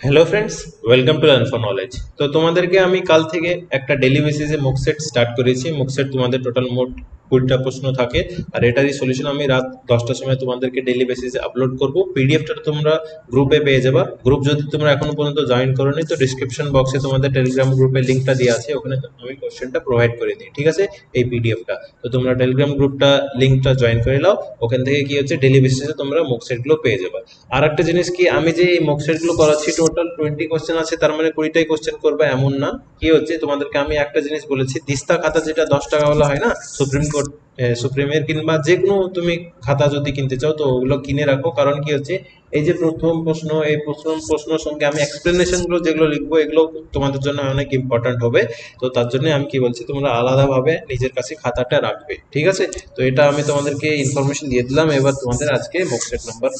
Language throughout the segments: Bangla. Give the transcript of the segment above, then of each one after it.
Hello friends, welcome to learn for knowledge. তো তোমাদেরকে আমি কাল থেকে একটা ডেলি বেসিসে মুক সেট স্টার্ট করেছি। মুক সেট তোমাদের টোটাল মোট 20টা প্রশ্ন থাকে, আর এটারই সলিউশন আমি রাত 10টার সময় তোমাদেরকে ডেলি বেসিসে আপলোড করব। পিডিএফটা তোমরা গ্রুপে পেয়ে যাবা। গ্রুপ যদি তোমরা এখনো পর্যন্ত জয়েন করোনি, তো ডিসক্রিপশন বক্সে তোমাদের টেলিগ্রাম গ্রুপের লিঙ্কটা দেওয়া আছে, ওখানে আমি কোশ্চেনটা প্রোভাইড করে দিই, ঠিক আছে, এই পিডিএফটা। তো তোমরা টেলিগ্রাম গ্রুপটা লিঙ্কটা জয়েন করে নাও, ওখান থেকে কি হচ্ছে ডেলি বেসিসে তোমরা মুক সেটগুলো পেয়ে যাবা। আর একটা জিনিস কি, আমি যে এই মক সেট গুলো করাচ্ছি টোটাল 20 কোশ্চেন আছে, তার মানে 20টাই কোশ্চেন করবে এমন না। কি হচ্ছে তোমাদেরকে আমি একটা জিনিস বলেছি, তিস্তা খাতা যেটা 10 টাকা ওয়ালা হয় না, সুপ্রিম কোর্ট সুপ্রিমের, কিংবা যে কোনো তুমি খাতা যদি কিনতে চাও তো ওগুলো কিনে রাখো। কারণ কি হচ্ছে, এই যে প্রথম প্রশ্ন, এই প্রশ্নের সঙ্গে আমি এক্সপ্লেনেশন গুলো যেগুলো লিখবো এগুলো তোমাদের জন্য অনেক ইম্পর্ট্যান্ট হবে। তো তার জন্য আমি কি বলছি, তোমরা আলাদাভাবে নিজের কাছে খাতাটা রাখবে, ঠিক আছে। তো এটা আমি তোমাদেরকে ইনফরমেশন দিয়ে দিলাম। এবার তোমাদের আজকে মক সেট নাম্বার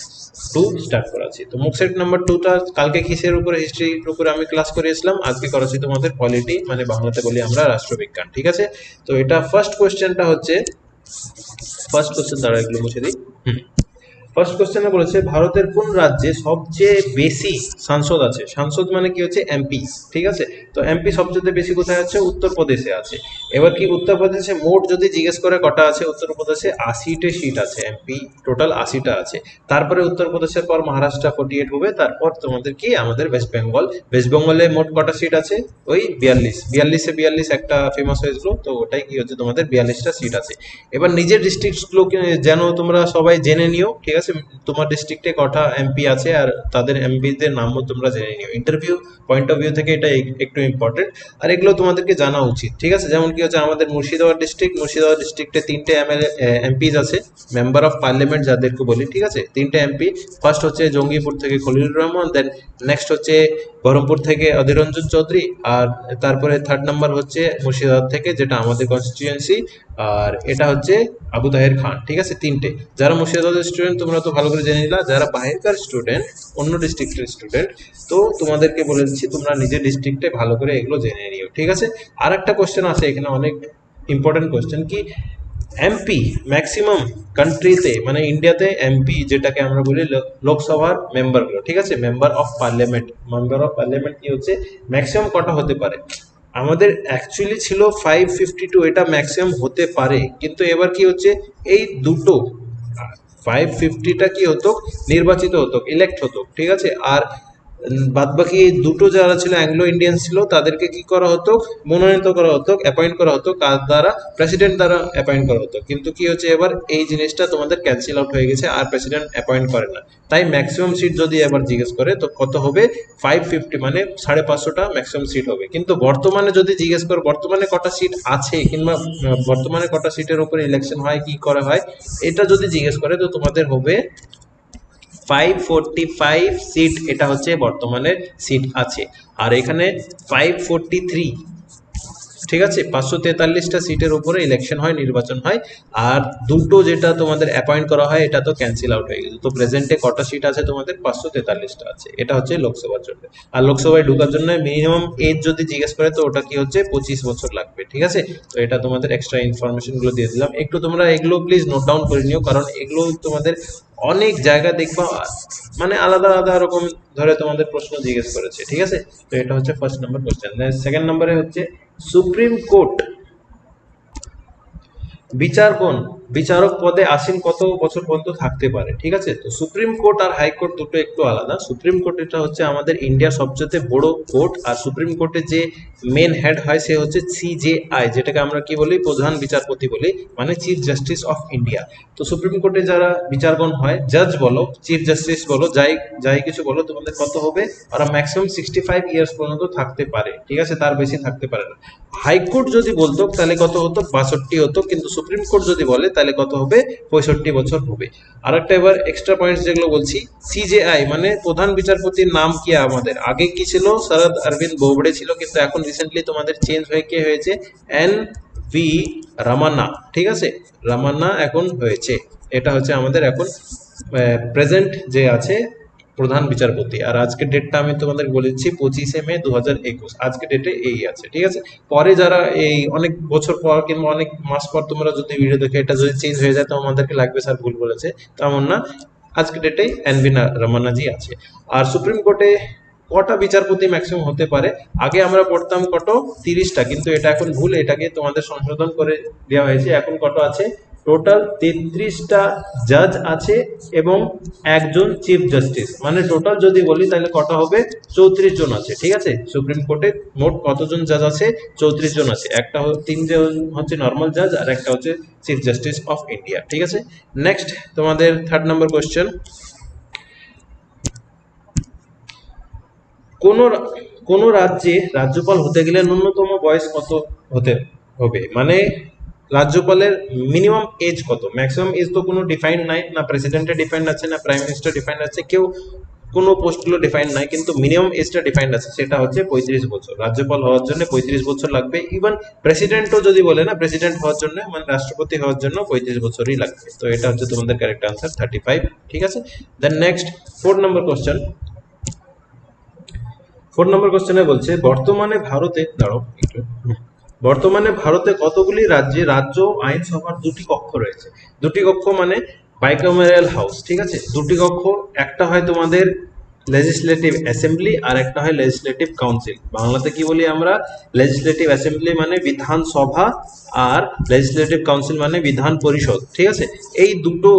2 স্টার্ট করাচ্ছি। তো মুক সেট নাম্বার 2টা কালকে কিসের উপরে, হিস্ট্রির উপরে আমি ক্লাস করিয়েছিলাম, আজকে করাচ্ছি তোমাদের পলিটি, মানে বাংলাতে বলি আমরা রাষ্ট্রবিজ্ঞান, ঠিক আছে। তো এটা ফার্স্ট কোশ্চেনটা হচ্ছে, ফার্স্ট কোশ্চেন দ্বারা এগুলো মুছে দিই। ফার্স্ট কোশ্চেনে বলেছে, ভারতের কোন রাজ্যে সবচেয়ে বেশি সাংসদ আছে? সাংসদ মানে কি হচ্ছে এমপি, ঠিক আছে। তো এমপি সবচেয়ে বেশি কোথায় আছে? উত্তরপ্রদেশে আছে। এবার কি উত্তরপ্রদেশে মোট যদি জিজ্ঞেস করে কটা আছে, উত্তরপ্রদেশে 80টে সিট আছে, এমপি টোটাল 80টা আছে। তারপরে উত্তরপ্রদেশের পর মহারাষ্ট্র 48 হবে, তারপর তোমাদের কি আমাদের ওয়েস্ট বেঙ্গল। ওয়েস্ট বেঙ্গলে মোট কটা সিট আছে? ওই 42 একটা ফেমাস হয়েছিল, তো ওটাই কি হচ্ছে তোমাদের 42টা সিট আছে। এবার নিজের ডিস্ট্রিক্টগুলো যেন তোমরা সবাই জেনে নিও, ঠিক আছে। তোমার ডিস্ট্রিক্টে কটা এমপি আছে আর তাদের এমপিদের নামও তোমরা জেনে নিও। ইন্টারভিউ পয়েন্ট অফ ভিউ থেকে এটা একটু ইম্পর্টেন্ট, আর এগুলো তোমাদেরকে জানা উচিত, ঠিক আছে। যেমন কি হচ্ছে আমাদের মুর্শিদাবাদ ডিস্ট্রিক্টে 3টে এমএলএ এমপিস আছে, মেম্বার অফ পার্লামেন্ট যাদেরকে বলি, ঠিক আছে, 3টে এমপি। ফার্স্ট হচ্ছে জঙ্গিপুর থেকে খলিলুর রহমান, দেন নেক্সট হচ্ছে বহরমপুর থেকে অধীর রঞ্জন চৌধুরী, আর তারপরে থার্ড নাম্বার হচ্ছে মুর্শিদাবাদ থেকে, যেটা আমাদের কনস্টিটিউয়েন্সি, আর এটা হচ্ছে আবু তাহের খান, ঠিক আছে। 3টে। যারা মুর্শিদাবাদের স্টুডেন্ট তোমরা তো ভালো করে জেনে নিলা, যারা বাইরেকার স্টুডেন্ট, অন্য ডিস্ট্রিক্টের স্টুডেন্ট, তো তোমাদেরকে বলে দিচ্ছি তোমরা নিজের ডিস্ট্রিক্টে ভালো করে এগুলো জেনে নিও, ঠিক আছে। আর একটা কোশ্চেন আছে এখানে, অনেক ইম্পর্টেন্ট কোশ্চেন, কি এমপি ম্যাক্সিমাম কান্ট্রিতে, মানে ইন্ডিয়াতে এমপি যেটাকে আমরা বলি লোকসভার মেম্বারগুলো, ঠিক আছে, মেম্বার অফ পার্লামেন্ট কি হচ্ছে ম্যাক্সিমাম কটা হতে পারে? আমাদের অ্যাকচুয়ালি ছিল 552, এটা ম্যাক্সিমাম হতে পারে, কিন্তু এবার কি হচ্ছে, এই দুটো 550টা কি হতো, নির্বাচিত হতো, ইলেক্ট হতো, ঠিক আছে। আর বাদ বাকি দুটো যারা ছিল অ্যাংলো ইন্ডিয়ান ছিল, তাদেরকে কি করা হতো, মনোনীত করা হতো, অ্যাপয়েন্ট করা হতো, কার দ্বারা? প্রেসিডেন্ট দ্বারা অ্যাপয়েন্ট করা হতো। কিন্তু কি হচ্ছে, এবার এই জিনিসটা তোমাদের ক্যান্সেল আউট হয়ে গেছে, আর প্রেসিডেন্ট অ্যাপয়েন্ট করে না। তাই ম্যাক্সিমাম সিট যদি এবার জিজ্ঞেস করে তো কত হবে? 550, মানে 550টা ম্যাক্সিমাম সিট হবে। কিন্তু বর্তমানে যদি জিজ্ঞেস করে বর্তমানে কটা সিট আছে, কিংবা বর্তমানে কটা সিটের উপরে ইলেকশন হয়, কি করা হয়, এটা যদি জিজ্ঞেস করে তো তোমাদের হবে 545 সিট, এটা হচ্ছে বর্তমানে সিট আছে। আর এখানে 543, ঠিক আছে, 543টা সিটের উপরে ইলেকশন হয়, নির্বাচন হয়। আর দুটো যেটা তোমাদের অ্যাপয়েন্ট করা হয় এটা তো ক্যান্সেল আউট হয়ে গেছে। তো প্রেজেন্টে কটা সিট আছে তোমাদের? 543টা আছে। এটা হচ্ছে লোকসভার জন্য। আর লোকসভায় ঢোকার জন্য মিনিমাম এজ যদি জিজ্ঞেস করে তো ওটা কি হচ্ছে 25 বছর লাগবে, ঠিক আছে। তো এটা তোমাদের এক্সট্রা ইনফরমেশন গুলো দিয়ে দিলাম, একটু তোমরা এগুলো প্লিজ নোট ডাউন করে নিও, কারণ এগুলো তোমাদের অনেক জায়গা দেখবা, মানে আলাদা আলাদা রকম ধরে তোমাদের প্রশ্ন জিজ্ঞেস করেছে, ঠিক আছে। তো এটা হচ্ছে ফার্স্ট নাম্বার কোশ্চেন। সেকেন্ড নম্বরে হচ্ছে, সুপ্রিম কোর্ট বিচারগণ বিচারক পদে আসীন কত বছর পর্যন্ত থাকতে পারে? ঠিক আছে। তো সুপ্রিম কোর্ট আর হাইকোর্ট দুটো একটু আলাদা। সুপ্রিম কোর্ট এটা হচ্ছে আমাদের ইন্ডিয়ার সবচেয়ে বড় কোর্ট, আর সুপ্রিম কোর্টের যে মেন হেড হয় সে হচ্ছে সিজেআই, যেটাকে আমরা কি বলি, প্রধান বিচারপতি বলি, মানে চিফ জাস্টিস অফ ইন্ডিয়া। তো সুপ্রিম কোর্টে যারা বিচারগণ হয়, জাজ বলো, চিফ জাস্টিস বলো, যাই যাই কিছু বলো, তোমাদের কত হবে? ওরা ম্যাক্সিমাম 65 ইয়ার্স পর্যন্ত থাকতে পারে, ঠিক আছে, তার বেশি থাকতে পারে না। হাইকোর্ট যদি বলতো তাহলে কত হতো? 62 হতো, কিন্তু সুপ্রিম কোর্ট যদি বলে তাহলে কত হবে? 65 বছর হবে। আর একটা এবার এক্সট্রা পয়েন্টস যেগুলো বলছি, সিজেআই মানে প্রধান বিচারপতির নাম কি? আমাদের আগে কি ছিল? শরদ অরবিন্দ বোবড়ে ছিল, কিন্তু এখন রিসেন্টলি তোমাদের চেঞ্জ হয়ে কে হয়েছে? এন ভি রামান্না, ঠিক আছে, রামান্না এখন হয়েছে। এটা হচ্ছে আমাদের এখন প্রেজেন্ট যে আছে প্রধান বিচারপতি। আর আজকের ডেটটা আমি তোমাদের বলেছি 25শে মে 2021, আজকের ডেটে এই আছে, ঠিক আছে। পরে যারা এই অনেক বছর পর কিংবা অনেক মাস পর তোমরা যদি ভিডিও দেখে এটা যদি চেঞ্জ হয়ে যায় তো আমাদেরকে লাগবে স্যার ভুল বলেছে, তেমন না। আজকের ডেটে এনভি রমন্নাজি আছে। আর সুপ্রিম কোর্টে কটা বিচারপতি ম্যাক্সিমাম হতে পারে? আগে আমরা পড়তাম কত, 30টা, কিন্তু এটা এখন ভুল, এটাকে তোমাদের সংশোধন করে দেওয়া হয়েছে। এখন কত আছে? টোটাল 33টা জাজ আছে এবং একজন চিফ জাস্টিস, মানে টোটাল যদি বলি তাহলে কটা হবে? 34 জন আছে, ঠিক আছে। সুপ্রিম কোর্টে মোট কতজন জাজ আছে? 34 জন আছে। একটা 3জন হচ্ছে নর্মাল জাজ আর একটা হচ্ছে চিফ জাস্টিস অফ ইন্ডিয়া, ঠিক আছে। নেক্সট তোমাদের 3rd নম্বর কোশ্চেন, কোন কোন রাজ্যে রাজ্যপাল হতে গেলে ন্যূনতম বয়স কত হতে হবে? মানে রাজ্যপালের মিনিমাম এজ কত? ম্যাক্সিমাম এজ তো কোনো ডিফাইন নাই, না প্রেসিডেন্টের ডিফাইন্ড আছে, না প্রাইম মিনিস্টার ডিফাইন্ড আছে, কেউ কোনো পোস্টগুলো ডিফাইন্ড নাই, কিন্তু মিনিমাম এজটা ডিফাইন্ড আছে, সেটা হচ্ছে 35 বছর। রাজ্যপাল হওয়ার জন্য 35 বছর লাগবে। ইভেন প্রেসিডেন্টও যদি বলে না, প্রেসিডেন্ট হওয়ার জন্য মানে রাষ্ট্রপতি হওয়ার জন্য 35 বছরই লাগবে। তো এটা হচ্ছে তোমাদের কারেক্ট আনসার 35, ঠিক আছে। দেন নেক্সট 4 নম্বর কোশ্চেন। 4 নম্বর কোশ্চেনে বলছে বর্তমানে ভারতে, দাঁড়াও একটু, বর্তমানে ভারতে কতগুলি রাজ্যে রাজ্য আইনসভার 2টি কক্ষ রয়েছে? 2টি কক্ষ মানে বাইকামেরাল হাউস, ঠিক আছে। 2টি কক্ষ, একটা হয় তোমাদের লেজিসলেটিভ অ্যাসেম্বলি আর একটা হয় লেজিসলেটিভ কাউন্সিল। বাংলাতে কি বলি আমরা? লেজিসলেটিভ অ্যাসেম্বলি মানে বিধানসভা, আর লেজিসলেটিভ কাউন্সিল মানে বিধান পরিষদ, ঠিক আছে। এই দুটো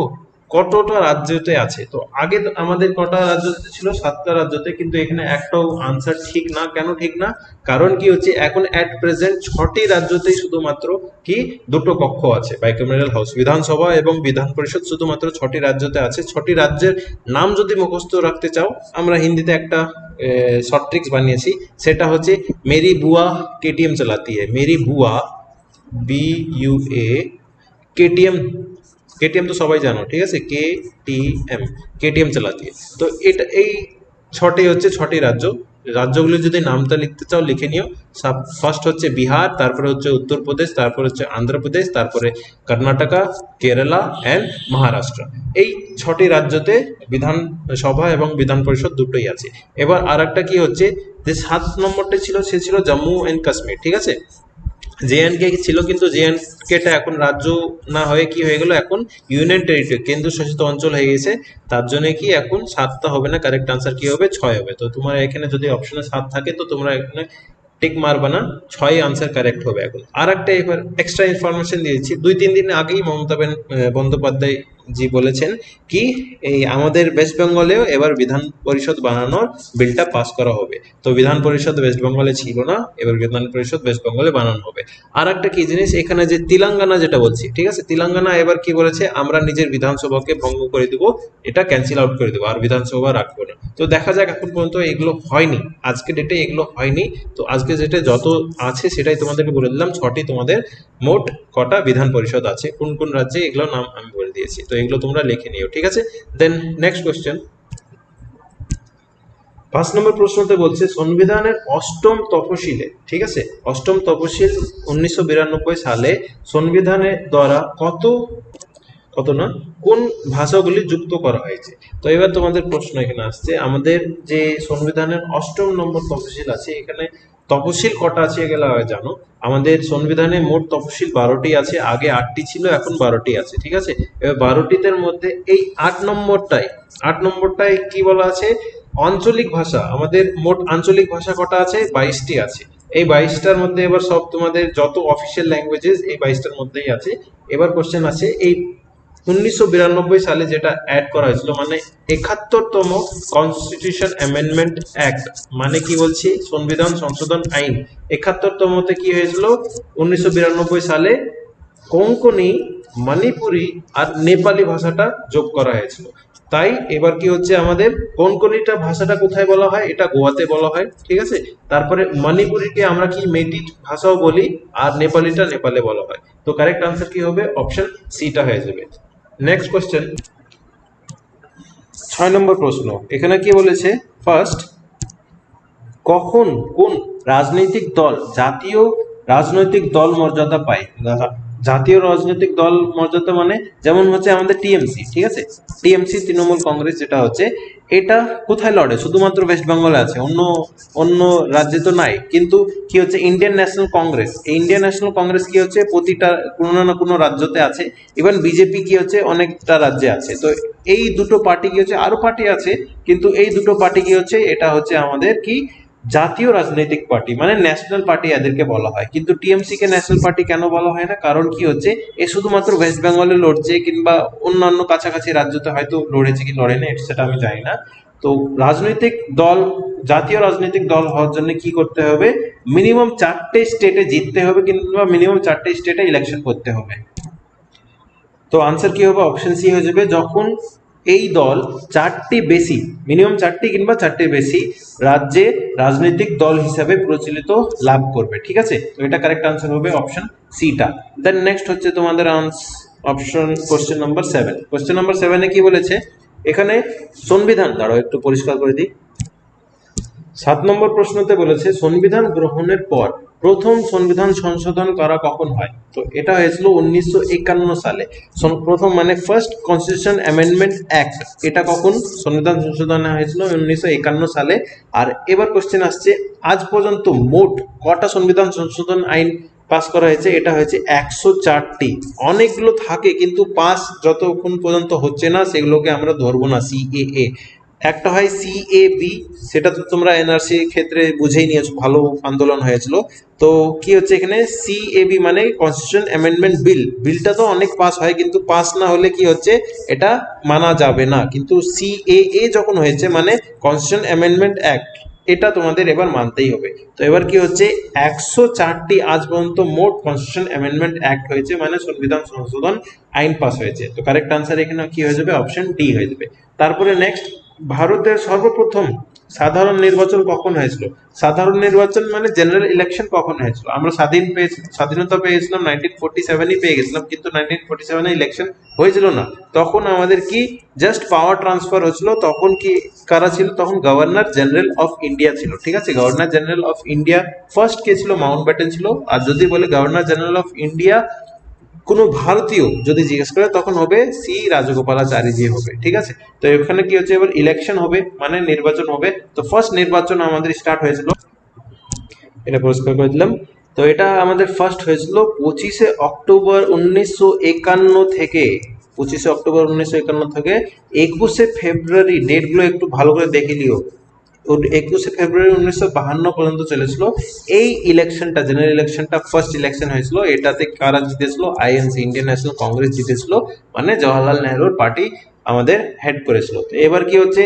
কতটা রাজ্যতে আছে? তো আগে আমাদের কটা রাজ্যতে ছিল? 7টা রাজ্যতে, কিন্তু এখানে একটাও আনসার ঠিক না। কেন ঠিক না? কারণ কি হচ্ছে, এখন অ্যাট প্রেজেন্ট 6টি রাজ্যতেই শুধুমাত্র কি 2টো কক্ষ আছে, বাইকামেরাল হাউস। বিধানসভা এবং বিধান পরিষদ শুধুমাত্র 6টি রাজ্যতে আছে। 6টি রাজ্যের নাম যদি মুখস্থ রাখতে চাও, আমরা হিন্দিতে একটা শর্ট ট্রিক্স বানিয়েছি, সেটা হচ্ছে মেরি বুয়া কেটিএম চালাতি है। মেরি বুয়া, BUA, কেটিএম, কেটিএম তো সবাই জানো, ঠিক আছে, KTM, কেটিএম চালাতি है। তো এটা এই 6টি হচ্ছে 6টি রাজ্য। রাজ্যগুলো যদি নামটা লিখতে চাও লিখে নিও। ফার্স্ট হচ্ছে বিহার, তারপরে হচ্ছে উত্তরপ্রদেশ, তারপরে হচ্ছে অন্ধ্রপ্রদেশ, তারপরে কর্ণাটকা, কেরালা অ্যান্ড মহারাষ্ট্র। এই 6টি রাজ্যতে বিধানসভা এবং বিধান পরিষদ দুটোই আছে। এবার আর একটা কি হচ্ছে, যে 7 নম্বরটা ছিল, সে ছিল জম্মু অ্যান্ড কাশ্মীর, ঠিক আছে। JNK ছিল, কিন্তু JNKটা এখন রাজ্য না হয়ে কি হয়ে গেল, এখন ইউনিয়ন টেরিটরি, কেন্দ্রশাসিত অঞ্চল হয়ে গেছে। তার জন্য কি এখন 7টা হবে না, কারেক্ট আনসার কি হবে? 6 হবে। তো তোমার এখানে যদি অপশনে 7 থাকে তো তোমরা এখানে টিক মারবা না, 6 আনসার কারেক্ট হবে। এখন আর একটা এবার এক্সট্রা ইনফরমেশন দিয়েছি, 2-3 দিন আগেই মমতা বন্দ্যোপাধ্যায় জি বলেছেন কি, এই আমাদের ওয়েস্ট বেঙ্গলেও এবার বিধান পরিষদ বানানোর বিলটা পাস করা হবে। তো বিধান পরিষদ ওয়েস্ট বেঙ্গলে ছিল না, এবার বিধান পরিষদ ওয়েস্ট বেঙ্গলে বানানো হবে। আর একটা কি জিনিস, এখানে যে তেলেঙ্গানা যেটা বলছি, ঠিক আছে, তেলেঙ্গানা এবার কি বলেছে, আমরা নিজের বিধানসভাকে ভঙ্গ করে দিব, এটা ক্যান্সেল আউট করে দেবো, আর বিধানসভা রাখবো না। তো দেখা যাক, এখন পর্যন্ত এগুলো হয়নি, আজকে ডেটে এগুলো হয়নি। তো আজকে যেটা যত আছে সেটাই তোমাদেরকে বলে দিলাম। 6টি তোমাদের মোট কটা বিধান পরিষদ আছে, কোন কোন রাজ্যে, এগুলো নাম আমি বলে দিয়েছি। তো এগুলো তোমরা লিখে নিও, ঠিক আছে। দেন নেক্সট কোশ্চেন, 5 নম্বর প্রশ্নতে বলছে সংবিধানের 8ম তফসিলে, ঠিক আছে, 8ম তফসিল 1992 সালে সংবিধানের দ্বারা কত কত না কোন ভাষাগুলি যুক্ত করা হয়েছে? তো এবার তোমাদের প্রশ্ন এখানে আসছে, আমাদের যে সংবিধানের 8ম নম্বর তফসিল আছে, এখানে তফসিল কটা আছে এগুলো জানো? আমাদের সংবিধানে মোট তফসিল 12টি আছে, আগে 8টি ছিল, এখন 12টি আছে, ঠিক আছে। এবার 12টির মধ্যে এই 8 নম্বরটায় কি বলা আছে, আঞ্চলিক ভাষা। আমাদের মোট আঞ্চলিক ভাষা কটা আছে? 22টি আছে। এই 22টার মধ্যে এবার সব তোমাদের যত অফিসিয়াল ল্যাঙ্গুয়েজেস এই 22টার মধ্যেই আছে। এবার কোশ্চেন আছে, এই 1992 সালে যেটা অ্যাড করা হয়েছিল, মানে 71তম কনস্টিটিউশন অ্যামেন্ডমেন্ট অ্যাক্ট, মানে কি বলছি, সংবিধান সংশোধন আইন 71তমতে কি হয়েছিল, 1992 সালে কোঙ্কনি, মণিপুরি আর নেপালি ভাষাটা যোগ করা হয়েছিল। তাই এবার কি হচ্ছে, আমাদের কোঙ্কনিটা ভাষাটা কোথায় বলা হয়, এটা গোয়াতে বলা হয়, ঠিক আছে। তারপরে মণিপুরিকে আমরা কি মেইটি ভাষাও বলি, আর নেপালিটা নেপালে বলা হয়। তো কারেক্ট আনসার কি হবে, অপশন সিটা হয়ে যাবে। নেক্সট কোশ্চেন, 6 নম্বর প্রশ্ন, এখানে কি বলেছে, ফার্স্ট, কখন কোন রাজনৈতিক দল জাতীয় রাজনৈতিক দল মর্যাদা পায়? জাতীয় রাজনৈতিক দল মর্যাদা মানে যেমন হচ্ছে আমাদের টিএমসি, ঠিক আছে, টিএমসি তৃণমূল কংগ্রেস যেটা হচ্ছে, এটা কোথায় লড়ে? শুধুমাত্র ওয়েস্ট বেঙ্গলে আছে, অন্য অন্য রাজ্যে তো নাই। কিন্তু কি হচ্ছে ইন্ডিয়ান ন্যাশনাল কংগ্রেস, এই ইন্ডিয়ান ন্যাশনাল কংগ্রেস কি হচ্ছে প্রতিটা কোনো না কোনো রাজ্যতে আছে। ইভেন বিজেপি কি হচ্ছে অনেকটা রাজ্যে আছে। তো এই দুটো পার্টি কি হচ্ছে, আরো পার্টি আছে, কিন্তু এই দুটো পার্টি কি হচ্ছে, এটা হচ্ছে আমাদের কি জাতীয় রাজনৈতিক পার্টি, মানে ন্যাশনাল পার্টি এদেরকে বলা হয়। কিন্তু টিএমসি কে ন্যাশনাল পার্টি কেন বলা হয় না? কারণ কি হচ্ছে এ শুধুমাত্র ওয়েস্ট বেঙ্গলে লড়ছে, কিংবা অন্যান্য কাছাকাছি রাজ্যতে হয়তো লড়েছে কি লড়েনি সেটা আমি জানি না। তো রাজনৈতিক দল, জাতীয় রাজনৈতিক দল হওয়ার জন্য কি করতে হবে? মিনিমাম 4টে স্টেটে জিততে হবে, কিংবা মিনিমাম 4টে স্টেটে ইলেকশন করতে হবে। তো আনসার কি হবে? অপশন সি হয়ে যাবে, যখন এই দল 4টি বেশি, মিনিমাম 4টি কিংবা 4টে বেশি রাজ্যে রাজনৈতিক দল হিসাবে প্রচলিত লাভ করবে। ঠিক আছে, তো এটা কারেক্ট আনসার হবে অপশন সিটা। দেন নেক্সট হচ্ছে তোমাদের option question number 7। Question number 7-এ কি বলেছে? এখানে সংবিধান, দাঁড়াও একটু পরিষ্কার করে দিই। 7 নম্বর প্রশ্নতে বলেছে সংবিধান গ্রহণের পর প্রথম সংবিধান সংশোধন করা কখন হয়? তো এটা হয়েছিল 1951 সালে। প্রথম মানে ফার্স্ট কনস্টিটিউশন অ্যামেন্ডমেন্ট অ্যাক্ট, এটা কখন সংবিধান সংশোধন হয়েছিল? 1951 সালে। আর এবার কোশ্চেন আসছে, আজ পর্যন্ত মোট কটা সংবিধান সংশোধন আইন পাস করা হয়েছে? এটা হয়েছে 104টি। অনেকগুলো থাকে কিন্তু পাস যতক্ষণ পর্যন্ত হচ্ছে না সেগুলোকে আমরা ধরবো না সিএএ। একটা হয় সিএবি, সেটা তো তোমরা এনআরসি ক্ষেত্রে বুঝেই নিয়েছো, ভালো আন্দোলন হয়েছিল। তো কি হচ্ছে এখানে সিএবি মানে কনস্টিটিউশন অ্যামেন্ডমেন্ট বিল, বিলটা তো অনেক পাস হয় কিন্তু পাস না হলে কি হচ্ছে এটা মানা যাবে না। কিন্তু সিএএ যখন হয়েছে মানে কনস্টিটিউশন অ্যামেন্ডমেন্ট অ্যাক্ট, এটা তোমাদের এবার মানতেই হবে। তো এবার কি হচ্ছে 104টি আজ পর্যন্ত মোট কনস্টিটিউশন অ্যামেন্ডমেন্ট অ্যাক্ট হয়েছে, মানে সংবিধান সংশোধন আইন পাস হয়েছে। তো কারেক্ট আনসার এখানে কি হয়ে যাবে? অপশন ডি হয়ে যাবে। তারপরে নেক্সট, ভারতের সর্বপ্রথম সাধারণ নির্বাচন কখন হয়েছিল? সাধারণ নির্বাচন মানে জেনারেল ইলেকশন কখন হয়েছিল? আমরা স্বাধীনতা পেয়েছিলাম 1947-ই পেয়ে গেছিলাম, কিন্তু 1947-এ ইলেকশন হয়েছিল না। তখন আমাদের কি জাস্ট পাওয়ার ট্রান্সফার হয়েছিল। তখন কি কারা ছিল? তখন গভর্নর জেনারেল অফ ইন্ডিয়া ছিল। ঠিক আছে, governor general of India first কে ছিল? মাউন্ট ব্যাটেন ছিল। আর যদি বলে গভর্নর জেনারেল অফ ইন্ডিয়া কোনো ভারতীয় যদি জিজ্ঞেস করে তখন হবে সি রাজগোপালাচারীজি হবে। ঠিক আছে, তো এখানে কি হচ্ছে এবার ইলেকশন হবে মানে নির্বাচন হবে। তো ফার্স্ট নির্বাচন আমাদের স্টার্ট হয়েছিল, এটা পরিষ্কার করে দিলাম। তো এটা আমাদের ফার্স্ট হয়েছিল 25শে অক্টোবর 1951 থেকে, 25শে অক্টোবর 1951 থেকে 21শে ফেব্রুয়ারি, ডেটগুলো একটু ভালো করে দেখে নিও। 21শে ফেব্রুয়ারি 1952 পর্যন্ত চলেছিল এই ইলেকশনটা, জেনারেল ইলেকশনটা ফার্স্ট ইলেকশন হয়েছিল। এটাতে কারা জিতেছিল? আইএনসি, ইন্ডিয়ান ন্যাশনাল কংগ্রেস জিতেছিল, মানে জওয়াহরলাল নেহরুর পার্টি আমাদের হেড করেছিল। তো এবার কি হচ্ছে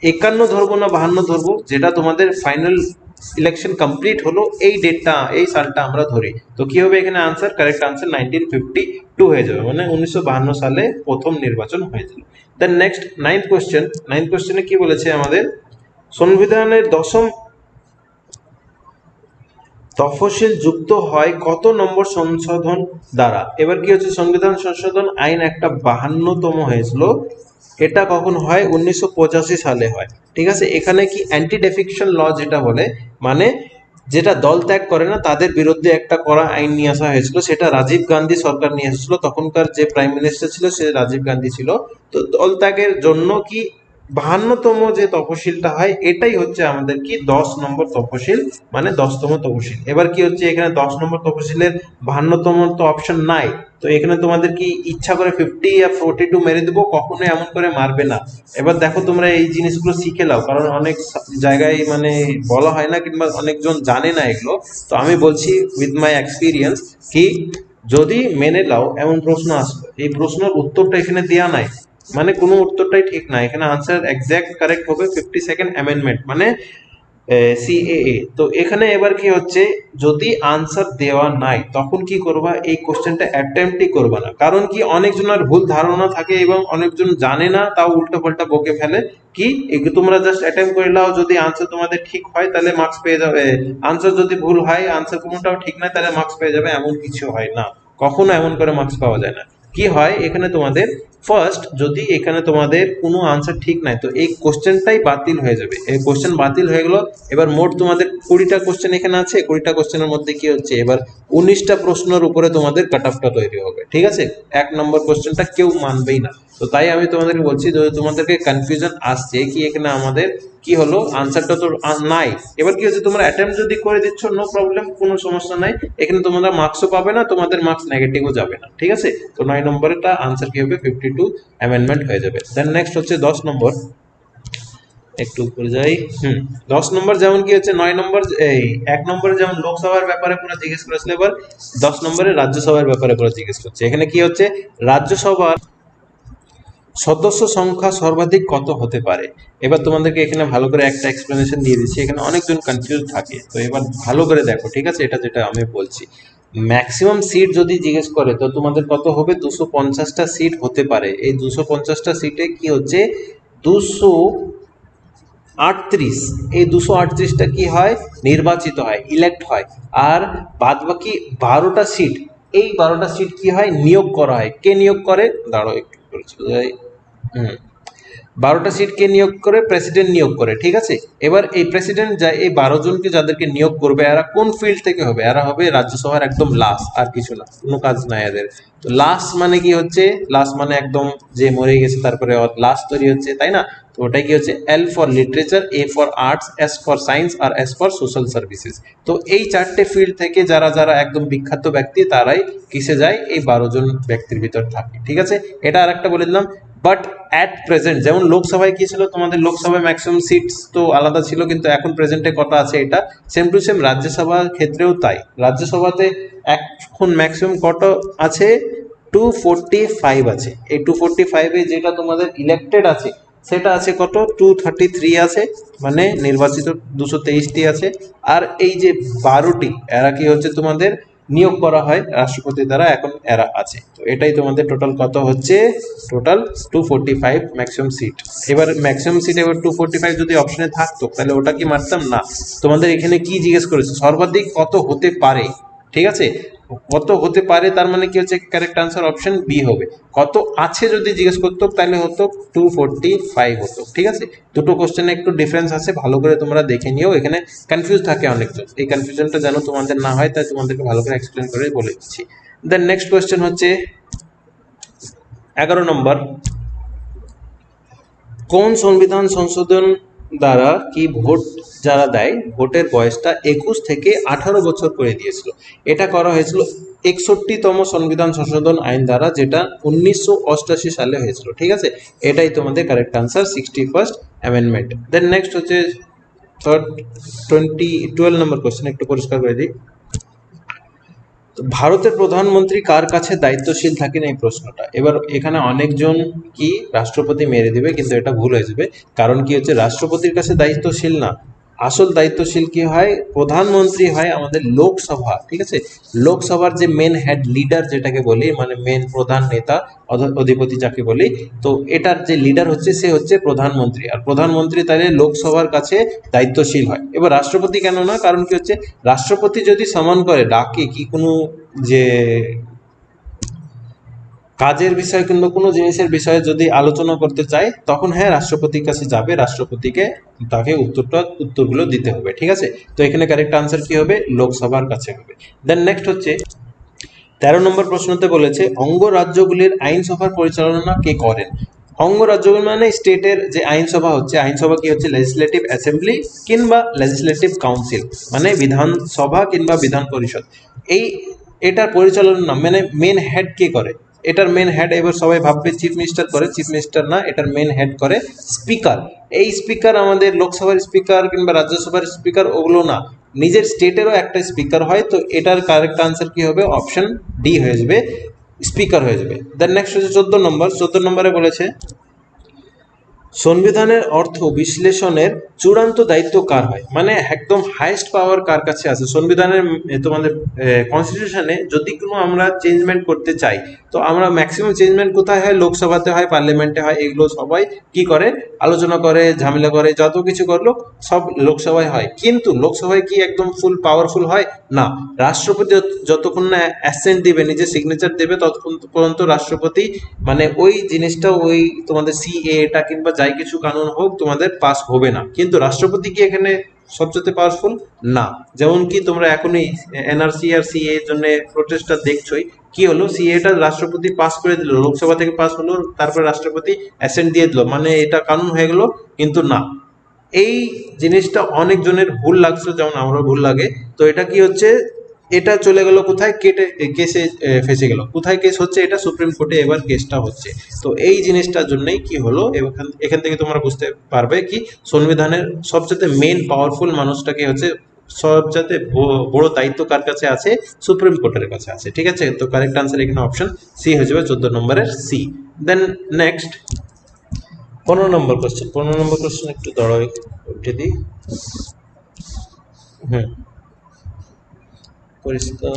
51 ধরবো না 52 ধরবো, যেটা তোমাদের ফাইনাল ইলেকশন কমপ্লিট হলো এই ডেটটা, এই সালটা আমরা ধরি। তো কি হবে এখানে আনসার? কারেক্ট আনসার 1952 হয়ে যাবে, মানে 1952 সালে প্রথম নির্বাচন হয়েছিল। দেন নেক্সট 9th কোশ্চেন। 9th কোশ্চেনে কি বলেছে আমাদের? সংবিধানের 10ম তফসিল যুক্ত হয় কত নম্বর সংশোধন দ্বারা? এবার কি হচ্ছে সংবিধান সংশোধন আইন একটা 52তম হয়েছিল, এটা কখন হয়? 1985 সালে হয়। ঠিক আছে, এখানে কি অ্যান্টি ডেফিকশন ল যেটা বলে, মানে যেটা দল ত্যাগ করে না তাদের বিরুদ্ধে একটা কড়া আইন নিয়ে আসা হয়েছিল। সেটা রাজীব গান্ধী সরকার নিয়ে এসেছিল, তখনকার যে প্রাইম মিনিস্টার ছিল সে রাজীব গান্ধী ছিল। তো দল ত্যাগের জন্য কি 52তম যে তফসিলটা হয় এটাই হচ্ছে আমাদের কি 10 নম্বর তফসিল, মানে 10তম তফসিল। এবার কি হচ্ছে এখানে 10 নম্বর তফসিলের 52তম তো অপশন নাই। তো এখানে তোমাদের কি ইচ্ছা করে 50 या 42 মেরে দেবো? কখনোই এমন করে মারবে না। এবার দেখো তোমরা এই জিনিসগুলো শিখে নাও, কারণ অনেক জায়গায় মানে বলা হয় না, কিংবা অনেকজন জানে না এগুলো। তো আমি বলছি উইথ মাই এক্সপিরিয়েন্স কি যদি মেনে নাও এমন প্রশ্ন আসবে, এই প্রশ্নের উত্তরটা এখানে দেয়া নাই, মানে কোনো উত্তরটাই ঠিক না। এখানে আনসার এক্সাক্ট কারেক্ট হবে 52nd অ্যামেন্ডমেন্ট, মানে সিএএ। তো এখানে এবার কি হচ্ছে যদি আনসার দেওয়া নাই তখন কি করবা? এই কোশ্চেনটা অ্যাটেম্পটই করবা না। কারণ কি অনেকজনের ভুল ধারণা থাকে এবং অনেকজন জানে না, তাও উল্টো পাল্টা বকে ফেলে। কি তোমরা জাস্ট অ্যাটেম্প করে নাও, যদি আনসার তোমাদের ঠিক হয় তাহলে মার্কস পেয়ে যাবে, আনসার যদি ভুল হয়, আনসার কোনোটাও ঠিক নাই তাহলে মার্কস পেয়ে যাবে, এমন কিছু হয় না। কখনো এমন করে মার্কস পাওয়া যায় না। কি হয় এখানে তোমাদের ফার্স্ট যদি এখানে তোমাদের কোনো আনসার ঠিক নাই তো এই কোশ্চেনটাই বাতিল হয়ে যাবে, এই কোশ্চেন বাতিল হয়ে গেল। এবার মোট তোমাদের 20টা কোশ্চেন এখানে আছে, 20টা কোশ্চেনের মধ্যে কি হচ্ছে এবার 19টা প্রশ্নের উপরে তোমাদের কাট অফটা তৈরি হবে, ঠিক আছে। 1 নম্বর কোশ্চেনটা কেউ মানবেই না। তো তাই আমি তোমাদেরকে বলছি যদি তোমাদেরকে কনফিউশন আসছে কি এখানে আমাদের কি হলো আনসারটা তো নাই, এবার কি হচ্ছে তোমরা অ্যাটেম্প যদি করে দিচ্ছ নো প্রবলেম, কোনো সমস্যা নাই, এখানে তোমরা মার্কসও পাবে না, তোমাদের মার্কস নেগেটিভও যাবে না, ঠিক আছে। তো 9 নম্বরেরটা আনসার কি হবে 52 অ্যামেন্ডমেন্ট হয়ে যাবে। দেন নেক্সট হচ্ছে 10 নম্বর, একটু উপরে যাই। 10 নম্বর যেমন কি হচ্ছে 9 নম্বর এই 1 নম্বরে যেমন লোকসভার ব্যাপারে পুরো জিজ্ঞেস করেছিল, এবার 10 নম্বরে রাজ্যসভার ব্যাপারে পুরো জিজ্ঞেস করছে। এখানে কি হচ্ছে রাজ্যসভার সদস্য সংখ্যা সর্বাধিক কত হতে পারে। এবার তোমাদেরকে এখানে ভালো করে একটা এক্সপ্লেনেশন দিয়ে দিচ্ছি, এখানে অনেকজন কনফিউজ থাকে, তো এবার ভালো করে দেখো, ঠিক আছে। এটা যেটা আমি বলছি ম্যাক্সিমাম সিট যদি জিজ্ঞেস করে তো তোমাদের কত হবে 250টা সিট হতে পারে। এই 250টা সিটে কি হচ্ছে 238, এই 238টা কি হয় নির্বাচিত হয়, ইলেক্ট হয়। আর বাদ বাকি 12টা সিট, এই 12টা সিট কি হয় নিয়োগ করা হয়। কে নিয়োগ করে দাঁড়াও একটু করে চলে যাই। 12টা সিট কে নিয়োগ করে প্রেসিডেন্ট নিয়োগ করে, ঠিক আছে। এবার এই প্রেসিডেন্ট যায় এই 12 জনকে যাদেরকে নিয়োগ করবে এরা কোন ফিল্ড থেকে হবে, এরা হবে রাজ্যসভার একদম লাস্ট, আর কিছু না, কোনো কাজ নাই এদের। তো লাস্ট মানে কি হচ্ছে লাস্ট মানে একদম যে মরে গেছে তারপরে লাস্ট তৈরি হচ্ছে, তাই না। তো ওটাই কি হচ্ছে L for literature, A for arts, S for science আর এস ফর সোশ্যাল সার্ভিসেস। তো এই 4টে ফিল্ড থেকে যারা যারা একদম বিখ্যাত ব্যক্তি তারাই কিসে যায় এই 12 জন ব্যক্তির ভিতর থাকে, ঠিক আছে। এটা আর একটা বলে দিলাম। বাট অ্যাট প্রেজেন্ট যেমন লোকসভায় কি ছিল তোমাদের লোকসভায় ম্যাক্সিমাম সিটস তো আলাদা ছিল, কিন্তু এখন প্রেজেন্টে কটা আছে এটা সেম টু সেম রাজ্যসভার ক্ষেত্রেও তাই। রাজ্যসভাতে এখন ম্যাক্সিমাম কটা আছে 245 আছে। এই 245-এ যেটা তোমাদের ইলেক্টেড আছে সেটা আছে কত 233 আছে, মানে নির্বাচিত 223টি আছে। আর এই যে 12টি এরা কি হচ্ছে তোমাদের নিয়োগ করা হয় রাষ্ট্রপতি দ্বারা, এখন এরা আছে। তো এটাই তোমাদের টোটাল কত হচ্ছে টোটাল 245 ম্যাক্সিমাম সিট। এবার ম্যাক্সিমাম সিট এবার 245 যদি অপশনে থাকতো তাহলে ওটা কি মারতাম না। তোমাদের এখানে কি জিজ্ঞেস করেছে সর্বাধিক কত হতে পারে, ঠিক আছে। কত হতে পারে তার মানে কি হচ্ছে কারেক্ট আনসার অপশন বি হবে। কত আছে যদি জিজ্ঞেস করতো তাহলে হতো 245 হতো, ঠিক আছে। দুটো কোশ্চেনে একটু ডিফারেন্স আছে, ভালো করে তোমরা দেখে নিও, এখানে কনফিউজ থাকে অনেকজন, এই কনফিউশনটা যেন তোমাদের না হয় তাই তোমাদেরকে ভালো করে এক্সপ্লেন করে বলে দিচ্ছি। দেন নেক্সট কোশ্চেন হচ্ছে 11 নম্বর, কোন সংবিধান সংশোধন দ্বারা কি ভোট যারা দেয় ভোটের বয়সটা 21 থেকে 18 বছর করে দিয়েছিল। এটা করা হয়েছিল 61তম সংবিধান সংশোধন আইন দ্বারা, যেটা 1988 সালে হয়েছিল, ঠিক আছে। এটাই তোমাদের correct answer 61st amendment. Then next হচ্ছে 12 নম্বর কোশ্চেন, একটু পরিষ্কার করে দিই। ভারতের প্রধানমন্ত্রী কার কাছে দায়িত্বশীল থাকেন এই প্রশ্নটা। এবার এখানে অনেকজন কি রাষ্ট্রপতি মেরে দিবে, কিন্তু এটা ভুল হয়ে যাবে। কারণ কি হচ্ছে রাষ্ট্রপতির কাছে দায়িত্বশীল না, আসল দায়িত্বশীল কি হয় প্রধানমন্ত্রী হয় আমাদের লোকসভা, ঠিক আছে। লোকসভার যে মেন হেড লিডার যেটাকে বলি, মানে মেন প্রধান নেতা অধিপতি যাকে বলি, তো এটার যে লিডার হচ্ছে সে হচ্ছে প্রধানমন্ত্রী। আর প্রধানমন্ত্রী তাহলে লোকসভার কাছে দায়িত্বশীল হয়। এবার রাষ্ট্রপতি কেন না, কারণ কি হচ্ছে রাষ্ট্রপতি যদি সমান করে ডাকে কি কোনো যে কাজের বিষয় কিংবা কোনো জিনিসের বিষয়ে যদি আলোচনা করতে চায় তখন হ্যাঁ রাষ্ট্রপতির কাছে যাবে, রাষ্ট্রপতিকে তাকে উত্তরগুলো দিতে হবে, ঠিক আছে। তো এখানে কারেক্ট আনসার কি হবে লোকসভার কাছে হবে। দেন নেক্সট হচ্ছে 13 নম্বর প্রশ্নতে বলেছে অঙ্গরাজ্যগুলির আইনসভার পরিচালনা কে করেন। অঙ্গরাজ্যগুলি মানে স্টেটের যে আইনসভা হচ্ছে, আইনসভা কি হচ্ছে লেজিসলেটিভ অ্যাসেম্বলি কিংবা লেজিসলেটিভ কাউন্সিল, মানে বিধানসভা কিংবা বিধান পরিষদ। এই এটার পরিচালনা মানে মেন হেড কে করে, এটার মেন হেড এবার সবাই ভাববে চিফ মিনিস্টার করে, চিফ মিনিস্টার না, এটার মেন হেড করে স্পিকার। এই স্পিকার আমাদের লোকসভার স্পিকার কিংবা রাজ্যসভার স্পিকার ওগুলো না, নিজের স্টেটেরও একটা স্পিকার হয়। তো এটার কারেক্ট আনসার কি হবে অপশন ডি হয়ে যাবে, স্পিকার হয়ে যাবে। দেন নেক্সট হচ্ছে 14 নম্বর, 14 নম্বরে বলেছে সংবিধানের অর্থ বিশ্লেষণের চূড়ান্ত দায়িত্ব কার হয়, মানে একদম হাইয়েস্ট পাওয়ার কার কাছে আছে সংবিধানের তোমাদের কনস্টিটিউশনে যদি কোনো আমরা চেঞ্জমেন্ট করতে চাই, তো আমরা ম্যাক্সিমাম চেঞ্জমেন্ট কোথায় হয়, লোকসভাতে হয়, পার্লামেন্টে হয়, এগুলো সবাই কি করে আলোচনা করে, ঝামেলা করে, যত কিছু করলো সব লোকসভায় হয়। কিন্তু লোকসভায় কি একদম ফুল পাওয়ারফুল হয় না, রাষ্ট্রপতি যতক্ষণ না অ্যাসেন্ট দিবে, নিজে সিগনেচার দেবে, ততক্ষণ পর্যন্ত রাষ্ট্রপতি মানে ওই জিনিসটা, ওই তোমাদের সিএটা কিংবা যাই কিছু কানুন হোক তোমাদের পাস হবে না। কিন্তু রাষ্ট্রপতি কি এখানে সবচেয়ে পাওয়ারফুল না? যেমন কি তোমরা এখনই এনআরসি আর সিএ এর জন্য প্রোটেস্টটা দেখছোই, কি হলো, সিএটা রাষ্ট্রপতি পাস করে দিল, লোকসভা থেকে পাস হলো, তারপরে রাষ্ট্রপতি অ্যাসেন্ট দিয়ে দিল, মানে এটা কানুন হয়ে গেল। কিন্তু না, এই জিনিসটা অনেক জনের ভুল লাগছে, যেমন আমরা ভুল লাগে। তো এটা কি হচ্ছে, এটা চলে গেল কোথায়, কেসে ফেসে গেল। কোথায় কেস হচ্ছে, এটা সুপ্রিম কোর্টে এবার কেসটা হচ্ছে। তো এই জিনিসটার জন্যই কি হলো, এখান থেকে তোমরা বুঝতে পারবে কি সংবিধানের সবচেয়ে মেন পাওয়ারফুল মানুষটাকে হচ্ছে, সবচেয়ে বড় দায়িত্ব কার কাছে আছে, সুপ্রিম কোর্টের কাছে আছে। ঠিক আছে, তো কারেক্ট আনসার এখানে অপশন সি হয়ে যাবে, 14 নম্বরের সি। দেন নেক্সট 15 নম্বর কোশ্চেন। 15 নম্বর কোশ্চেন একটু দাঁড়াও, উঠে দিই। হুম, পরিষ্কার।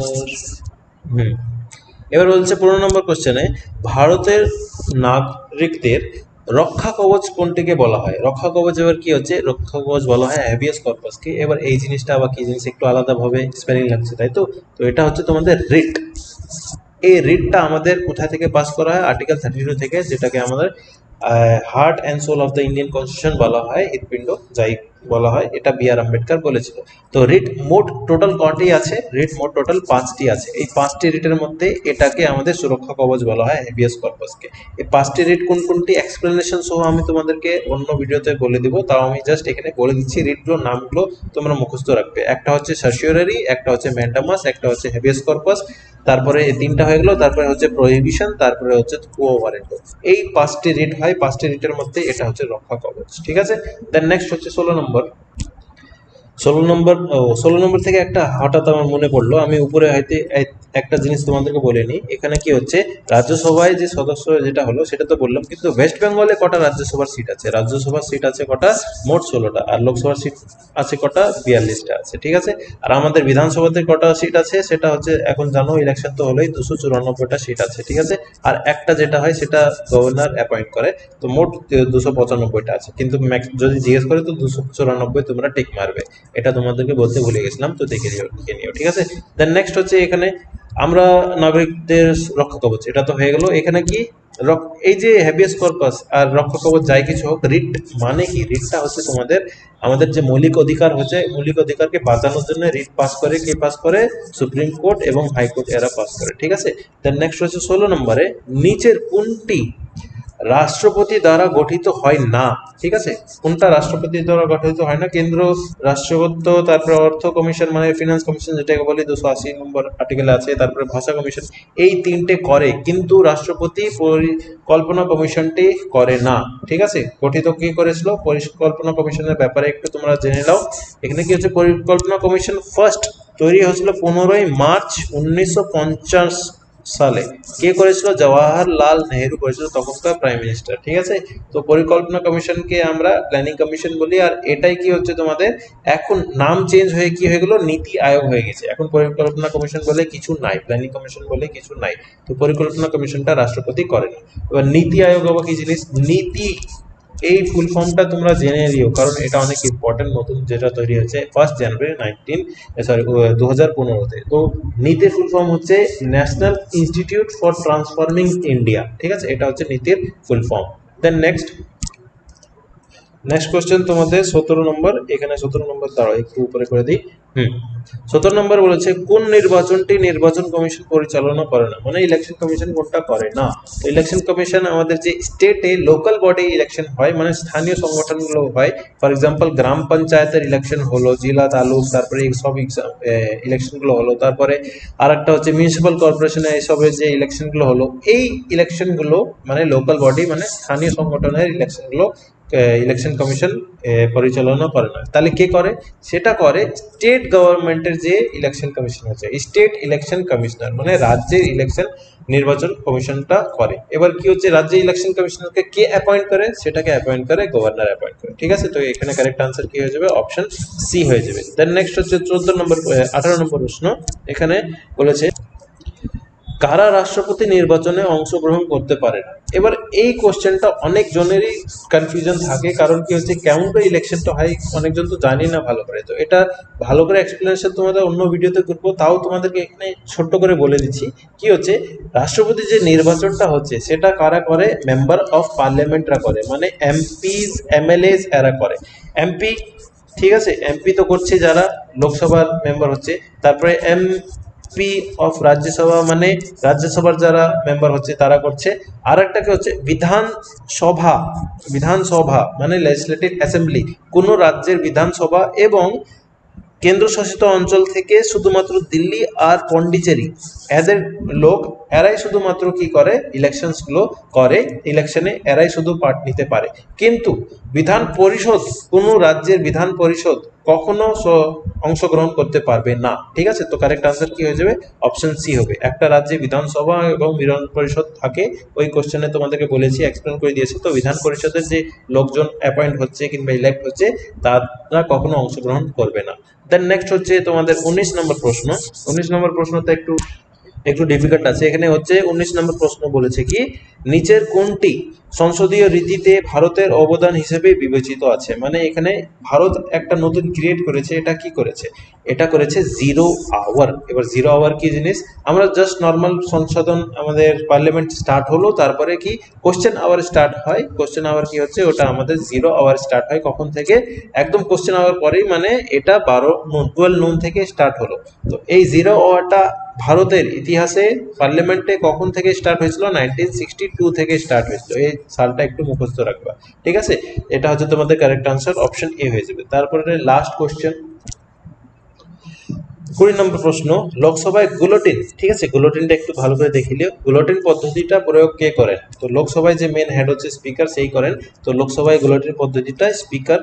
হুম, এবার বলছে 15 নম্বর কোশ্চেনে, ভারতের নাগরিকদের রক্ষা কবচ কোনটিকে বলা হয়? রক্ষা কবচ এবার কি হচ্ছে, রক্ষা কবচ বলা হয় হ্যাবিয়াস কর্পাসকে। এবার এই জিনিসটা আবার কি জিনিস, একটু আলাদাভাবে স্পেলিং লাগছে, তাই তো। তো এটা হচ্ছে তোমাদের রিট। এই রিটটা আমাদের কোথা থেকে পাস করা হয়, আর্টিকেল 32 থেকে, যেটাকে আমাদের heart and soul of the Indian constitution বলা হয়, হৃৎপিণ্ড যাই বলা হয়, এটা বি.আর. আম্বেদকর বলেছিল। তো রিট মোট টোটাল কটি আছে, রিট মোট টোটাল 5টি আছে। এই 5টি রিটের মধ্যে এটাকে আমাদের সুরক্ষা কবচ বলা হয়, হেভিয়াস কর্পাসকে। এই 5টি রিট কোন কোনটি এক্সপ্লেনেশন সহ আমি তোমাদেরকে অন্য ভিডিওতে বলে দিব, তাও আমি জাস্ট এখানে বলে দিচ্ছি। রিটগুলোর নামগুলো তোমরা মুখস্থ রাখবে। একটা হচ্ছে সার্সিওরারি, একটা হচ্ছে ম্যান্ডামাস, একটা হচ্ছে হেভিয়াস কর্পাস, তারপরে এই 3টা হয়ে গেল, তারপরে হচ্ছে প্রহিবিশন, তারপরে হচ্ছে কুও ওয়ারেন্টো। এই 5টি রিট হয়, 5টি রিটের মধ্যে এটা হচ্ছে রক্ষা কবচ। ঠিক আছে, দেন নেক্সট হচ্ছে 16 নম্বর। 16 নম্বর থেকে একটা হঠাৎ আমার মনে পড়লো, আমি উপরে হয়তো একটা জিনিস তোমাদেরকে বলে নিই। এখানে কি হচ্ছে, রাজ্যসভায় যে সদস্য যেটা হলো সেটা তো বললাম, কিন্তু ওয়েস্ট বেঙ্গলে কটা রাজ্যসভার সিট আছে? রাজ্যসভার সিট আছে কটা, মোট 16টা। আর লোকসভার সিট আছে কটা, 42টা আছে। ঠিক আছে, আর আমাদের বিধানসভাতে কটা সিট আছে, সেটা হচ্ছে এখন জানো, ইলেকশন তো হলোই, 294টা সিট আছে। ঠিক আছে, আর একটা যেটা হয় সেটা গভর্নর অ্যাপয়েন্ট করে। তো মোট 295টা আছে। কিন্তু যদি জিজ্ঞেস করে তো 294 তোমরা টিক মারবে। এটা তোমাদেরকে বলতে ভুলে গেছিলাম, তো দেখে নিও। ঠিক আছে, দেন নেক্সট হচ্ছে এখানে আমরা নাগরিকদের রক্ষা কবচ, এটা তো হয়ে গেল। এখানে কি এই যে হ্যাবিয়াস কর্পাস আর রক্ষা কবচ যাই কিছু হোক, রিট মানে কি, রিটটা হচ্ছে তোমাদের আমাদের যে মৌলিক অধিকার হচ্ছে, মৌলিক অধিকারকে বাঁচানোর জন্য রিট পাস করে, কে পাস করে, সুপ্রিম কোর্ট এবং হাইকোর্ট এরা পাস করে। ঠিক আছে, দেন নেক্সট হচ্ছে 16 নম্বরে, নিচের কোনটি রাষ্ট্রপতি দ্বারা গঠিত হয় না? ঠিক আছে, কোনটা রাষ্ট্রপতি দ্বারা গঠিত হয় না? কেন্দ্র রাষ্ট্রপত্য, তারপরে অর্থ কমিশন মানে ফিনান্স কমিশন যেটাকে বলি 280 নম্বর আর্টিকেলে আছে, তারপরে ভাষা কমিশন, এই 3টে করে, কিন্তু রাষ্ট্রপতি পরিকল্পনা কমিশনটি করে না। ঠিক আছে, গঠিত কি করেছিল, পরিকল্পনা কমিশনের ব্যাপারে একটু তোমরা জেনে নাও। এখানে কি হচ্ছে, পরিকল্পনা কমিশন ফার্স্ট তৈরি হয়েছিল 15ই মার্চ 1950 সালে। কে করেছিল, জওয়াহরলাল নেহেরু করেছিল, তখনকার প্রাইম মিনিস্টার। ঠিক আছে, তো পরিকল্পনা কমিশনকে আমরা প্ল্যানিং কমিশন বলি। আর এটাই কি হচ্ছে তোমাদের, এখন নাম চেঞ্জ হয়ে কি হয়ে গেল, নীতি আয়োগ হয়ে গেছে। এখন পরিকল্পনা কমিশন বলে কিছু নাই, প্ল্যানিং কমিশন বলে কিছু নাই। তো পরিকল্পনা কমিশনটা রাষ্ট্রপতি করে না। এবার নীতি আয়োগ আবার কি জিনিস, নীতি, এই ফুল ফর্মটা তোমরা জেনে নিও, কারণ এটা অনেক ইম্পর্টেন্ট, নতুন যেটা তৈরি হয়েছে 1 জানুয়ারি 2015-তে। তো নীতির ফুল ফর্ম হচ্ছে national institute for transforming India. ঠিক আছে, এটা হচ্ছে নীতির full form. Then next question তোমাদের 17 নম্বর। এখানে 17 নম্বর দাঁড়াও, একটু উপরে করে দিই। 17 নম্বর বলেছে, কোন নির্বাচনটি নির্বাচন কমিশন পরিচালনা করে না, মানে ইলেকশন কমিশন কোনটা করে না? তো ইলেকশন কমিশন আমাদের যে স্টেটে লোকাল বডি ইলেকশন হয়, মানে স্থানীয় সংগঠনগুলো হয়, ফর এক্সাম্পল গ্রাম পঞ্চায়েতের ইলেকশন হলো, জেলা তালুক, তারপরে সব ইলেকশনগুলো হলো, তারপরে আর একটা হচ্ছে মিউনিসিপ্যাল কর্পোরেশনের এইসবের যে ইলেকশনগুলো হলো, এই ইলেকশনগুলো মানে লোকাল বডি মানে স্থানীয় সংগঠনের ইলেকশনগুলো ইলেকশন কমিশন পরিচালনা করে না। তাহলে কে করে? সেটা করে স্টেট গভর্নমেন্টের যে ইলেকশন কমিশন আছে, স্টেট ইলেকশন কমিশনার, মানে রাজ্যের ইলেকশন নির্বাচন কমিশনটা করে। এবার কি হচ্ছে, রাজ্যের ইলেকশন কমিশনারকে কে অ্যাপয়েন্ট করে? সেটাকে অ্যাপয়েন্ট করে গভর্নর অ্যাপয়েন্ট করে। ঠিক আছে, তো এখানে কারেক্ট আনসার কি হয়ে যাবে? অপশন সি হয়ে যাবে। দেন নেক্সট হচ্ছে 18 নম্বর প্রশ্ন। এখানে বলেছে কারা রাষ্ট্রপতি নির্বাচনে অংশগ্রহণ করতে পারে না। এবার এই কোশ্চেনটা অনেক জনেরই কনফিউশন থাকে, কারণ কি হচ্ছে, কেমন করে ইলেকশনটা হয় অনেকজন তো জানি না ভালো করে। তো এটা ভালো করে এক্সপ্লেনেশন তোমাদের অন্য ভিডিওতে করবো, তাও তোমাদেরকে এখানে ছোট্ট করে বলে দিচ্ছি। কি হচ্ছে, রাষ্ট্রপতি যে নির্বাচনটা হচ্ছে সেটা কারা করে? মেম্বার অফ পার্লামেন্টরা করে, মানে এমপিস এমএলএস এরা করে। এমপি, ঠিক আছে, এমপি তো করছে যারা লোকসভার মেম্বার হচ্ছে। তারপরে এমপি অফ রাজ্যসভা, মানে রাজ্যসভার যারা মেম্বার হচ্ছে তারা করছে। আর একটাকে হচ্ছে বিধানসভা। বিধানসভা মানে লেজিসলেটিভ অ্যাসেম্বলি, কোনো রাজ্যের বিধানসভা এবং কেন্দ্রশাসিত অঞ্চল থেকে শুধুমাত্র দিল্লি আর পন্ডিচেরি এদের লোক, এরাই শুধুমাত্র কি করে? ইলেকশনস গুলো করে। ইলেকশনে এরাই শুধু পার্ট নিতে পারে। কিন্তু বিধান পরিষদ, কোনো রাজ্যের বিধান পরিষদ কখনো অংশগ্রহণ করতে পারবে না। ঠিক আছে, তো কারেক্ট আনসার কি হয়ে যাবে? অপশন সি হবে। একটা রাজ্যে বিধানসভা এবং বিধান পরিষদ থাকে, ওই কোশ্চেনে তোমাদেরকে বলেছি, এক্সপ্লেন করে দিয়েছি। তো বিধান পরিষদের যে লোকজন অ্যাপয়েন্ট হচ্ছে কিংবা ইলেক্ট হচ্ছে তারা কখনো অংশগ্রহণ করবে না। দেন নেক্সট হচ্ছে তোমাদের 19 নম্বর প্রশ্ন। 19 নম্বর প্রশ্নটা একটু একটু ডিফিকাল্ট আছে। এখানে হচ্ছে 19 নম্বর প্রশ্ন বলেছে কি, নিচের কোনটি সংসদীয় রীতিতে ভারতের অবদান হিসেবে বিবেচিত আছে? মানে এখানে ভারত একটা নতুন ক্রিয়েট করেছে। এটা কি করেছে? এটা করেছে জিরো আওয়ার। এবার জিরো আওয়ার কি জিনিস? আমরা জাস্ট নর্মাল সংশোধন, আমাদের পার্লামেন্ট স্টার্ট হলো, তারপরে কি কোশ্চেন আওয়ার স্টার্ট হয়। কোশ্চেন আওয়ার কি হচ্ছে, ওটা আমাদের জিরো আওয়ার স্টার্ট হয় কখন থেকে? একদম কোশ্চেন আওয়ার পরেই, মানে এটা 12 নুন থেকে স্টার্ট হলো। তো এই জিরো আওয়ারটা ভারতের ইতিহাসে পার্লামেন্টে কখন থেকে স্টার্ট হয়েছিল? 1962 থেকে স্টার্ট হয়েছিল। এই সালটা একটু মুখস্থ রাখবা। ঠিক আছে, এটা হচ্ছে তোমাদের কারেক্ট আনসার, অপশন এ হয়ে যাবে। তারপরে লাস্ট কোশ্চেন, 20 নম্বর প্রশ্ন, লোকসভায় গুলোটিন, ঠিক আছে, গুলোটিনটা একটু ভালো করে দেখে লিও। গুলোটিন পদ্ধতিটা প্রয়োগ কে করেন? তো লোকসভায় যে মেন হেড হচ্ছে স্পিকার, সেই করেন। তো লোকসভায় গুলোটিন পদ্ধতিটা স্পিকার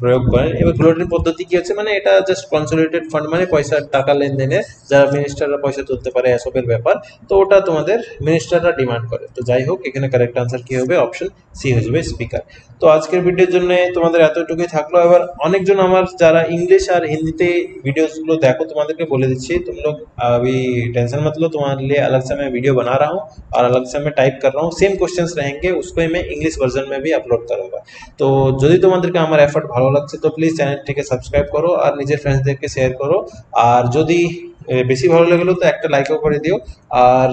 প্রয়োগ করেন। এবার গুলোটিন পদ্ধতি কি হচ্ছে, মানে এটা জাস্ট কনসলিডেটেড ফান্ড, মানে পয়সা টাকা লেনদেনে যারা মিনিস্টাররা পয়সা তুলতে পারে, এসবের ব্যাপার। তো ওটা তোমাদের মিনিস্টাররা ডিমান্ড করে। তো যাই হোক, এখানে কারেক্ট আনসার কি হবে? অপশন সি হয়ে যাবে, স্পিকার। তো আজকের ভিডিওর জন্য তোমাদের এতটুকুই থাকলো। এবার অনেকজন আমার যারা ইংলিশ আর হিंदी वीडियोस गुलो देखो, तुम्हारे बोले दीजिए, तुम लोग अभी टेंशन मत लो, तुम्हारे लिए अलग से मैं वीडियो बना रहा हूँ और अलग से मैं टाइप कर रहा हूँ। सेम क्वेश्चंस रहेंगे, उसको ही मैं इंग्लिश वर्जन में भी अपलोड करूँगा। तो যদি তোমাদেরকে আমার এফর্ট ভালো লাগছে তো প্লিজ চ্যানেলটিকে সাবস্ক্রাইব করো আর নিজের ফ্রেন্ডসদেরকে শেয়ার করো। আর যদি বেশি ভালো লাগলো তো একটা লাইকও করে দিও। আর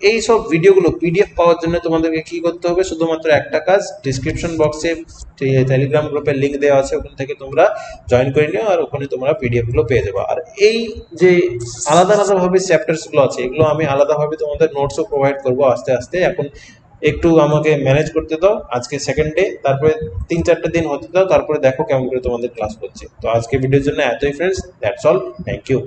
এই সব ভিডিওগুলো পিডিএফ পাওয়ার জন্য তোমাদেরকে কি করতে হবে? শুধুমাত্র একটা কাজ, ডিসক্রিপশন বক্সে টেলিগ্রাম গ্রুপের লিঙ্ক দেওয়া আছে, ওখান থেকে তোমরা জয়েন করে নিও আর ওখানে তোমরা পিডিএফ গুলো পেয়ে যাবে। আর এই যে আলাদা আলাদাভাবে চ্যাপ্টার্স গুলো আছে, এগুলো আমি আলাদাভাবে তোমাদের নোটসও প্রোভাইড করবো আস্তে আস্তে। এখন একটু আমাকে ম্যানেজ করতে দাও, আজকে সেকেন্ড ডে, তারপরে 3-4 দিন হতে দাও, তারপরে দেখো কেমন করে তোমাদের ক্লাস করছে। তো আজকে ভিডিওর জন্য এতই friends, that's all, thank you.